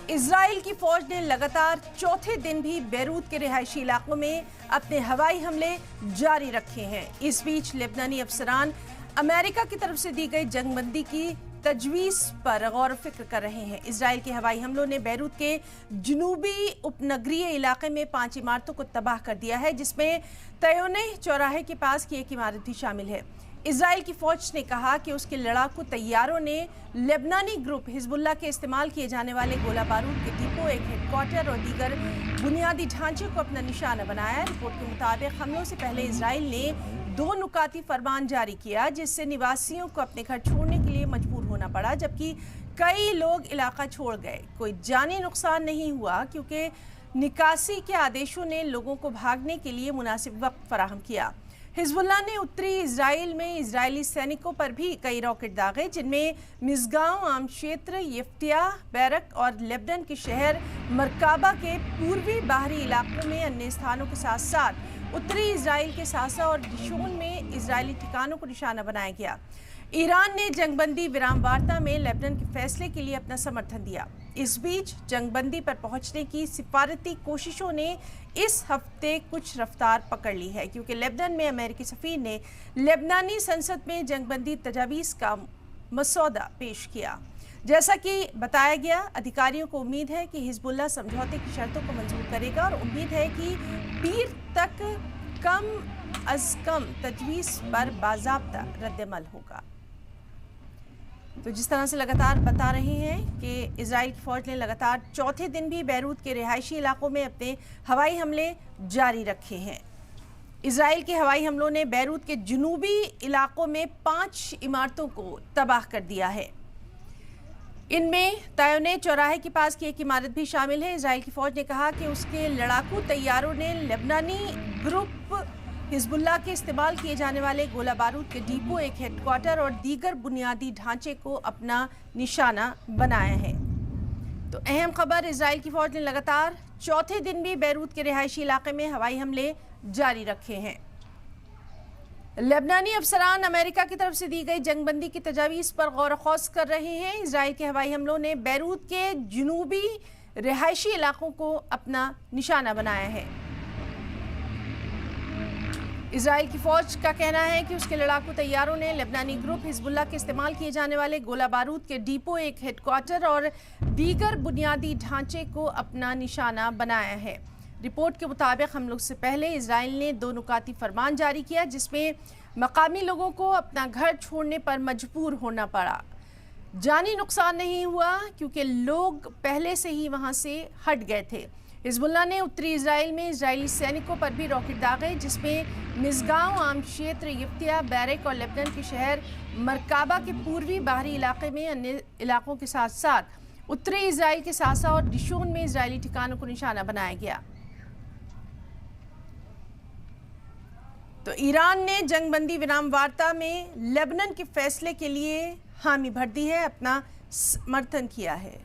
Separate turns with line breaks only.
اسرائیل کی فوج نے لگاتار چوتھے دن بھی بیروت کے رہائشی علاقوں میں اپنے ہوائی حملے جاری رکھے ہیں۔ اس بیچ لبنانی افسران امریکہ کی طرف سے دی گئی جنگ بندی کی تجویز پر غور و فکر کر رہے ہیں۔ اسرائیل کے ہوائی حملوں نے بیروت کے جنوبی اپنگریہ علاقے میں 5 عمارتوں کو تباہ کر دیا ہے، جس میں تیونہ چوراہے کے پاس کی ایک عمارت بھی شامل ہے۔ اسرائیل کی فوج نے کہا کہ اس کے لڑاکو طیاروں نے لبنانی گروپ حزب اللہ کے استعمال کیے جانے والے گولہ بارود کے ڈپو، ایک ہیڈ کوارٹر اور دیگر بنیادی ڈھانچے کو اپنا نشانہ بنایا ہے۔ رپورٹ کے مطابق حملوں سے پہلے اسرائیل نے 2 نکاتی فرمان جاری کیا، جس سے نواسیوں کو اپنے گھر چھوڑنے کے لیے مجبور ہونا پڑا، جبکہ کئی لوگ علاقہ چھوڑ گئے۔ کوئی جانی نقصان نہیں ہوا کیونکہ نکاسی کے آدیشوں نے لوگوں کو بھاگنے کے لیے مناسب وقت فراہم کیا۔ حزب اللہ نے اتری اسرائیل میں اسرائیلی سینکوں پر بھی کئی راکٹ داغے، جن میں مزگاؤں عام شیتر، یفتیاہ، بیرک اور لیبنان کے شہر مرکابہ کے پوروی باہری علاقوں میں انیہ استھانوں کے ساتھ ساتھ اتری اسرائیل کے ساسا اور ڈشون میں اسرائیلی ٹھکانوں کو نشانہ بنایا گیا۔ ایران نے جنگ بندی ورام وارتا میں لیبنان کے فیصلے کے لیے اپنا سمرتھن دیا۔ اس بیچ جنگ بندی پر پہنچنے کی سفارتی کوششوں نے اس ہفتے کچھ رفتار پکڑ لی ہے، کیونکہ لیبنان میں امریکی سفیر نے لبنانی سنسد میں جنگ بندی تجاویز کا مسودہ پیش کیا۔ جیسا کہ بتایا گیا، ادھیکاریوں کو امید ہے کہ حزب اللہ سمجھوتے کی شرطوں کو منظور کرے گا اور امید ہے کہ پیر تک کم از کم تجویز پر باضابطہ رد عمل ہوگا۔ تو جس طرح سے لگاتار بتا رہے ہیں کہ اسرائیل کی فوج نے لگاتار چوتھے دن بھی بیروت کے رہائشی علاقوں میں اپنے ہوائی حملے جاری رکھے ہیں۔ اسرائیل کے ہوائی حملوں نے بیروت کے جنوبی علاقوں میں 5 عمارتوں کو تباہ کر دیا ہے۔ ان میں تیونہ چوراہے کے پاس کی ایک عمارت بھی شامل ہے۔ اسرائیل کی فوج نے کہا کہ اس کے لڑاکو طیاروں نے لبنانی گروپ حزب اللہ کے استعمال کیے جانے والے گولہ بارود کے ڈپو، ایک ہیڈ کوارٹر اور دیگر بنیادی ڈھانچے کو اپنا نشانہ بنایا ہے۔ تو اہم خبر، اسرائیل کی فوج نے لگاتار چوتھے دن بھی بیروت کے رہائشی علاقے میں ہوائی حملے جاری رکھے ہیں۔ لبنانی افسران امریکہ کی طرف سے دی گئی جنگ بندی کی تجاویز پر غور و خوض کر رہے ہیں۔ اسرائیل کے ہوائی حملوں نے بیروت کے جنوبی رہائشی علاقوں کو اپنا نشانہ بنایا ہے۔ اسرائیل کی فوج کا کہنا ہے کہ اس کے لڑاکو طیاروں نے لبنانی گروپ حزب اللہ کے استعمال کیے جانے والے گولہ بارود کے ڈپو، ایک ہیڈ کوارٹر اور دیگر بنیادی ڈھانچے کو اپنا نشانہ بنایا ہے۔ رپورٹ کے مطابق حملوں سے پہلے اسرائیل نے 2 نکاتی فرمان جاری کیا، جس میں مقامی لوگوں کو اپنا گھر چھوڑنے پر مجبور ہونا پڑا۔ جانی نقصان نہیں ہوا کیونکہ لوگ پہلے سے ہی وہاں سے ہٹ گئے تھے۔ حزب اللہ نے اتری اسرائیل میں اسرائیلی سینکوں پر بھی راکٹ داغے، جس میں مزگاؤں عام شیتر، یفتیہ، بیرک اور لیبنان کے شہر مرکابہ کے پوروی باہری علاقے میں انیہ علاقوں کے ساتھ ساتھ اتری اسرائیل کے ساسا اور ڈشون میں اسرائیلی ٹھکانوں کو نشانہ بنایا گیا۔ تو ایران نے جنگ بندی ورام وارتا میں لیبنان کے فیصلے کے لیے حامی بھر دی ہے، اپنا سمرتھن کیا ہے۔